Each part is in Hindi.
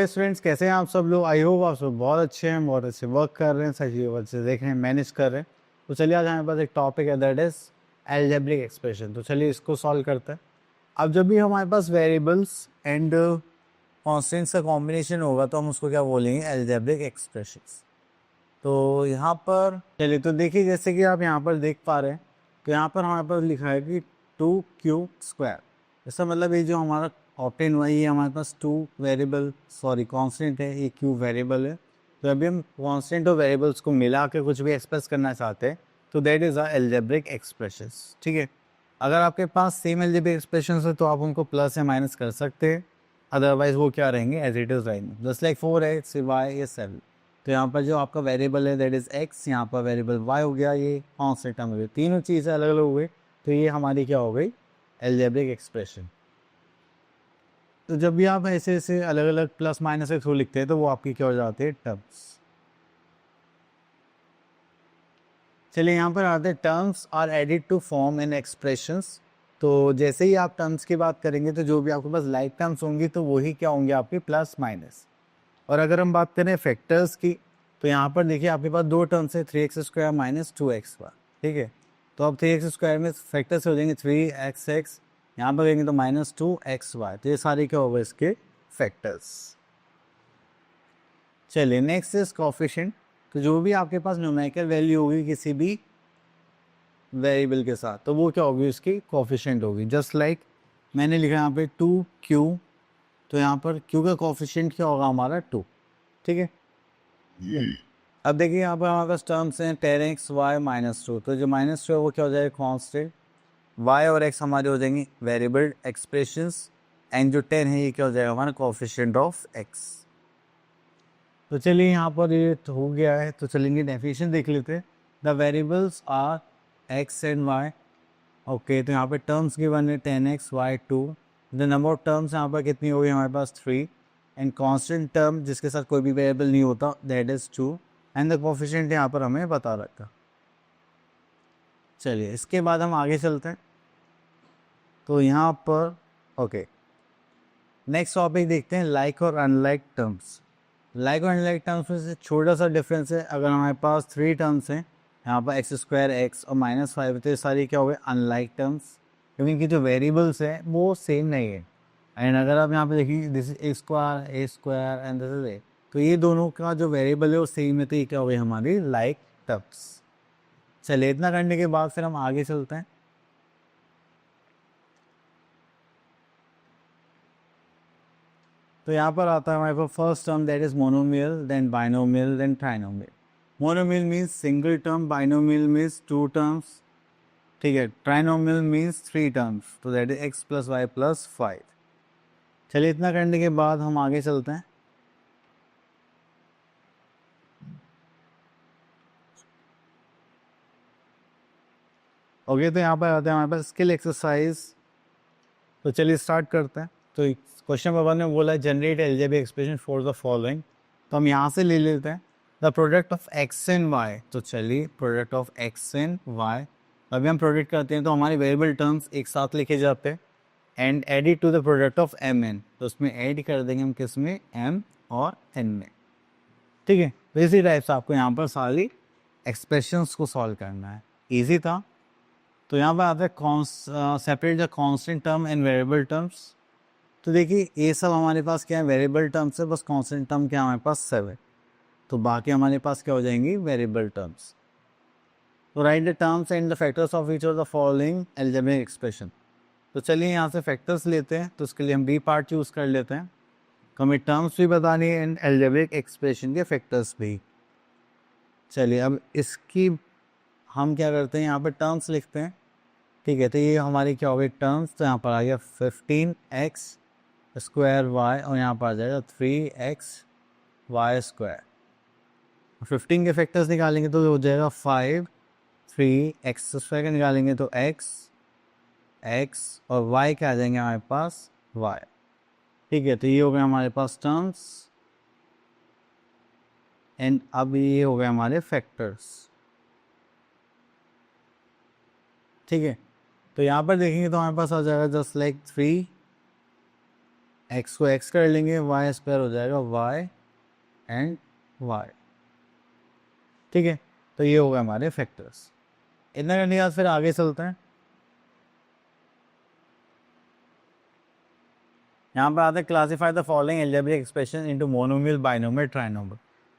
हे स्टूडेंट्स, कैसे हैं आप सब लोग। आई होप आप सब बहुत अच्छे हैं, बहुत अच्छे वर्क कर रहे हैं, सही अच्छे देख रहे हैं, मैनेज कर रहे हैं। तो चलिए आज हमारे पास एक टॉपिक है दैट इज एल्जेब्रिक एक्सप्रेशन। तो चलिए इसको सॉल्व करते हैं। अब जब भी हमारे पास वेरिएबल्स एंड कॉन्स्टेंट्स का कॉम्बिनेशन होगा तो हम उसको क्या बोलेंगे, एल्जेब्रिक एक्सप्रेशंस। तो यहाँ पर चलिए तो देखिए, जैसे कि आप यहाँ पर देख पा रहे हैं तो यहाँ पर हमारे पास लिखा है कि 2 क्यू स्क्वायर। इसका मतलब ये जो हमारा ऑप्टेन हुआ ये हमारे पास कांस्टेंट है, ये क्यू वेरिएबल है। तो अभी हम कांस्टेंट और वेरिएबल्स को मिला के कुछ भी एक्सप्रेस करना चाहते हैं तो that is a algebraic expressions. ठीक है, अगर आपके पास सेम एल्जेब्रिक एक्सप्रेशंस है तो आप उनको प्लस या माइनस कर सकते हैं, अदरवाइज वो क्या रहेंगे, एज इट इज रहेंगे। जस्ट लाइक 4x y या 7। तो यहाँ पर जो आपका वेरिएबल है दैट इज x, यहाँ पर वेरिएबल y हो गया, ये कॉन्स्टेंट हो गया, तीनों चीज़ें अलग अलग हो गई। तो ये हमारी क्या हो गई, एल्जेब्रिक एक्सप्रेशन। तो जब भी आप ऐसे ऐसे अलग अलग प्लस माइनस के थ्रू लिखते हैं तो वो आपकी क्या हो जाती है, टर्म्स। चलिए यहाँ पर आते हैं, terms are added to form in expressions. तो जैसे ही आप टर्म्स की बात करेंगे तो जो भी आपके पास लाइक टर्म्स होंगी तो वही क्या होंगे, आपके प्लस माइनस। और अगर हम बात करें फैक्टर्स की तो यहाँ पर देखिए आपके पास दो टर्म्स है, 3x² माइनस 2x²। ठीक है, तो अब 3x² में फैक्टर्स हो जाएंगे 3x, यहाँ पर कहेंगे तो -2xy। तो ये सारे क्या होगा, इसके फैक्टर्स। चलिए नेक्स्ट इज कोफिशिएंट। तो जो भी आपके पास न्यूमेरिकल वैल्यू होगी किसी भी वेरिएबल के साथ तो वो क्या होगी, उसकी कोफिशिएंट होगी। जस्ट लाइक मैंने लिखा यहाँ पे 2q, तो यहाँ पर q का कोफिशिएंट क्या होगा, हमारा 2। ठीक है, अब देखिए यहाँ पर हमारे पास टर्म्स हैं 10x y -2। तो जो -2 है वो क्या हो जाएगा, कॉन्स्टेंट। y और x हमारे हो जाएंगे वेरिएबल एक्सप्रेशंस, एंड जो 10 है ये क्या हो जाएगा, हमारा कोफिशिएंट ऑफ x। तो चलिए यहाँ पर ये तो हो गया है, तो चलेंगे डेफिनेशन देख लेते हैं। The variables are x and y। Okay, तो यहाँ पे टर्म्स गिवन है 10x y 2। The number of terms यहाँ पर कितनी होगी, हमारे पास 3। एंड कांस्टेंट टर्म जिसके साथ कोई भी वेरिएबल नहीं होता that is 2। And the coefficient यहाँ पर हमें बता रखा। चलिए इसके बाद हम आगे चलते हैं। तो यहाँ पर ओके, नेक्स्ट टॉपिक देखते हैं, लाइक और अनलाइक टर्म्स। लाइक और अनलाइक टर्म्स में से छोटा सा डिफरेंस है। अगर हमारे पास 3 टर्म्स हैं, यहाँ पर x² x और -5, तो ये सारी क्या हो गए, अनलाइक टर्म्स, क्योंकि इनकी जो वेरिएबल्स हैं वो सेम नहीं है। एंड अगर आप यहाँ पे देखिए this is a² and this is a, तो ये दोनों का जो वेरिएबल है वो सेम है, तो ये क्या हो गई, हमारी लाइक टर्म्स। चलिए इतना करने के बाद फिर हम आगे चलते हैं। तो यहाँ पर आता है हमारे पास first term that is monomial, then binomial, then trinomial. Monomial means single term, binomial means 2 terms. ठीक है, ट्राइनोमियल मीन्स 3 टर्म्स, तो दैट इज x + y + 5। चलिए इतना करने के बाद हम आगे चलते हैं। ओके, तो यहाँ पर आते हैं हमारे पास स्किल एक्सरसाइज। तो चलिए स्टार्ट करते हैं। तो क्वेश्चन नंबर 1 में बोला है generate algebraic expression for the following. तो हम यहाँ से ले लेते हैं, the product of x and y। तो चलिए product of x and y, अभी हम प्रोडक्ट करते हैं तो हमारे वेरिएबल टर्म्स एक साथ लिखे जाते हैं and added to the product of mn। तो उसमें ऐड कर देंगे हम किस में, m और n में। ठीक है, तो इसी टाइप से आपको यहाँ पर सारी एक्सप्रेशंस को सॉल्व करना है, ईजी था। तो यहाँ पर आता है separate the constant term and variable terms. तो देखिए ये सब हमारे पास क्या है, वेरिएबल टर्म्स है, बस कांस्टेंट टर्म क्या हमारे पास 7। तो बाकी हमारे पास क्या हो जाएंगी, वेरिएबल टर्म्स। तो right the terms and the factors of each of the following algebraic expression. तो चलिए यहाँ से फैक्टर्स लेते हैं, तो उसके लिए हम बी पार्ट चूज कर लेते हैं। तो हमें टर्म्स भी बतानी है एंड एल्जेब्रिक एक्सप्रेशन के फैक्टर्स भी। चलिए अब इसकी हम क्या करते हैं, यहाँ पर टर्म्स लिखते हैं। ठीक है, तो ये हमारी क्या हो गई टर्म्स। तो यहाँ पर आ गया 15x² y और यहाँ पर आ जाएगा 3xy²। 15 के फैक्टर्स निकालेंगे तो हो जाएगा 5, 3x² का निकालेंगे तो x और y के आ जाएंगे हमारे पास y। ठीक है, तो ये हो गया हमारे पास टर्म्स एंड अब ये हो गए हमारे फैक्टर्स। ठीक है, तो यहाँ पर देखेंगे तो हमारे पास आ जाएगा जस्ट लाइक 3 एक्स को एक्स कर लेंगे, वाई स्क्वायर हो जाएगा वाई एंड वाई। ठीक है, तो ये हो गए हमारे फैक्टर्स। इतना करने के बाद फिर आगे चलते हैं। यहाँ पर आते हैं classify the following algebraic expression into monomial, binomial, trinomial.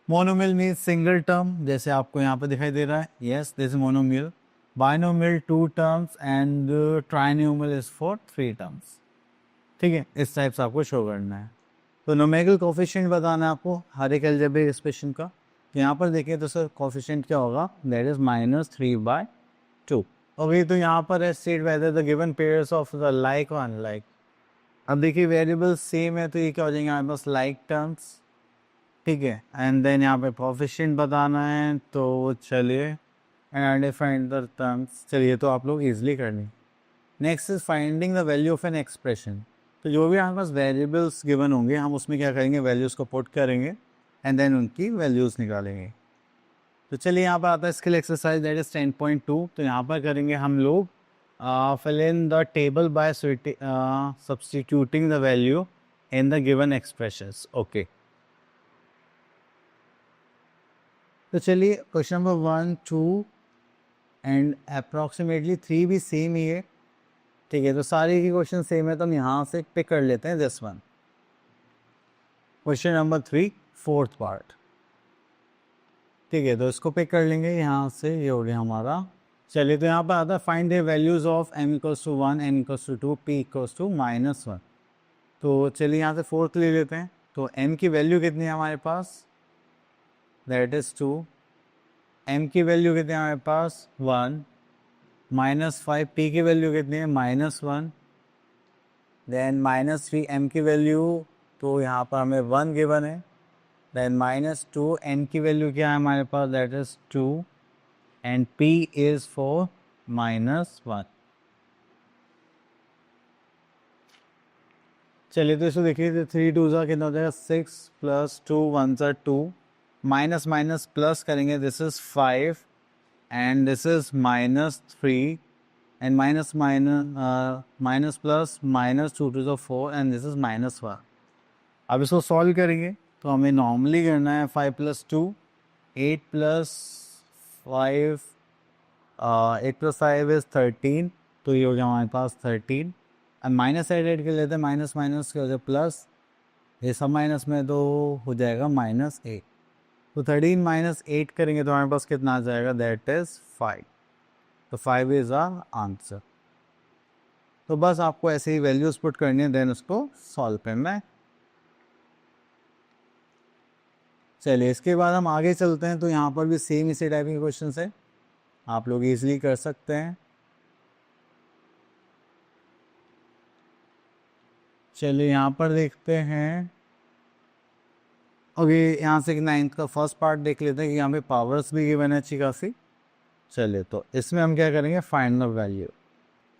Monomial means single term, जैसे आपको यहाँ पर दिखाई दे रहा है, yes this is monomial. Binomial 2 terms and trinomial is for 3 terms. ठीक है, इस टाइप से आपको शो करना है। तो न्यूमेरिकल कोफिशिएंट बताना है आपको हर एक एल्जेब्रिक एक्सप्रेशन का। तो यहाँ पर देखिए तो सर कोफिशिएंट क्या होगा, दैट इज -3/2। ओके, तो यहाँ पर है state whether the given pairs of the like और अनलाइक। अब देखिए वेरिएबल सेम है तो ये क्या हो जाएंगे हमारे पास लाइक टर्म्स। ठीक है, एंड देन यहाँ पे कोफिशिएंट बताना है, तो चलिए एंड डिफाइन द टर्म्स, चलिए तो आप लोग इजीली कर लें। Next is finding the value of an expression. तो जो भी हमारे पास वेरिएबल्स गिवन होंगे हम उसमें क्या करेंगे, वैल्यूज़ को पुट करेंगे एंड देन उनकी वैल्यूज़ निकालेंगे। तो चलिए यहाँ पर आता है स्किल एक्सरसाइज दैट इज 10.2। तो यहाँ पर करेंगे हम लोग fill in the table by substituting the value in the given expressions. Okay. तो चलिए क्वेश्चन नंबर 1, 2 एंड अप्रॉक्सीमेटली 3 भी सेम ही है। ठीक है, तो सारे की क्वेश्चन सेम है तो हम यहाँ से पिक कर लेते हैं this one. Question number 3 fourth part. ठीक है, तो इसको पिक कर लेंगे यहाँ से, ये हो गया हमारा। चलिए तो यहाँ पर आता है find the values of m = 1, n = 2, p = -1। तो चलिए यहाँ से फोर्थ ले लेते हैं। तो m की वैल्यू कितनी है हमारे पास, दैट इज़ 2। m की वैल्यू कितनी है हमारे पास 1, -5 p की वैल्यू कितनी है -1, देन -3 m की वैल्यू, तो यहाँ पर हमें 1 गिवन है, देन -2 n की वैल्यू क्या है हमारे पास, that is 2 and p is for -1। चलिए तो इसको देखिए, तो 3 2 कितना हो जाएगा 6 + 2 1 2, माइनस माइनस प्लस करेंगे, this is 5 and this is -3 and minus plus -2 2 4 and this is -1। अब इसको सॉल्व करेंगे तो हमें नॉर्मली करना है 5 + 2 8 + 5 8 + 5 इज 13, तो ये हो गया हमारे पास 13। अब माइनस एड कर लेते हैं, माइनस माइनस के वजह प्लस, ये सब माइनस में तो हो जाएगा -8। तो 13 - 8 करेंगे तो हमारे पास कितना आ जाएगा, दैट इज 5। तो 5 इज आवर आंसर। तो बस आपको ऐसे ही वैल्यूज पुट करनी है, देन उसको सॉल्व करना है। चलिए इसके बाद हम आगे चलते हैं। तो यहाँ पर भी सेम इसी टाइप के क्वेश्चन है, आप लोग इजीली कर सकते हैं। चलिए यहाँ पर देखते हैं। ओके, यहाँ से 9th का फर्स्ट पार्ट देख लेते हैं कि यहाँ पे पावर्स भी गिवन है अच्छी खासी। चलिए तो इसमें हम क्या करेंगे, फाइंड द वैल्यू।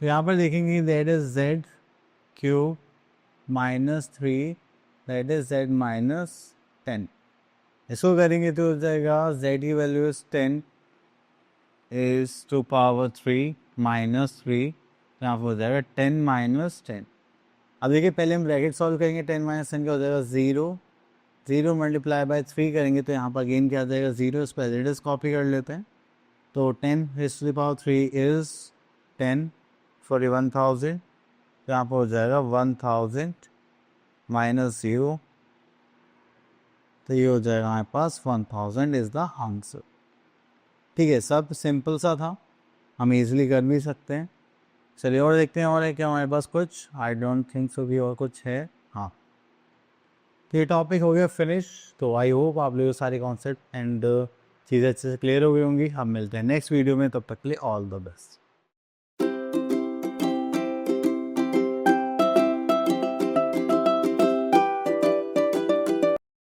तो यहाँ पर देखेंगे that is z cube -3, that is z - 10। इसको करेंगे तो हो जाएगा z की value is 10 is to power 3 -3, यहाँ पर हो जाएगा 10 - 10। अब देखिए पहले हम ब्रैकेट सॉल्व करेंगे, 10 - 10 का हो जाएगा 0 0 × 3 करेंगे तो यहाँ पर अगेन क्या आ जाएगा 0, इस पर एज इट कॉपी कर लेते हैं। तो 10⁻³ इज 10 सॉरी 1000, तो यहाँ पर हो जाएगा 1000 -0, तो ये हो जाएगा हमारे पास 1000 इज द आंसर। ठीक है, सब सिंपल सा था, हम इजीली कर भी सकते हैं। चलिए और देखते हैं और है क्या हमारे पास कुछ, आई डोंट थिंक सो भी और कुछ है। हाँ, तो ये टॉपिक हो गया फिनिश। तो आई होप आप लोगों को सारे कॉन्सेप्ट एंड चीज़ें अच्छे से क्लियर हो गई होंगी। हम मिलते हैं नेक्स्ट वीडियो में, तब तक के लिए ऑल द बेस्ट।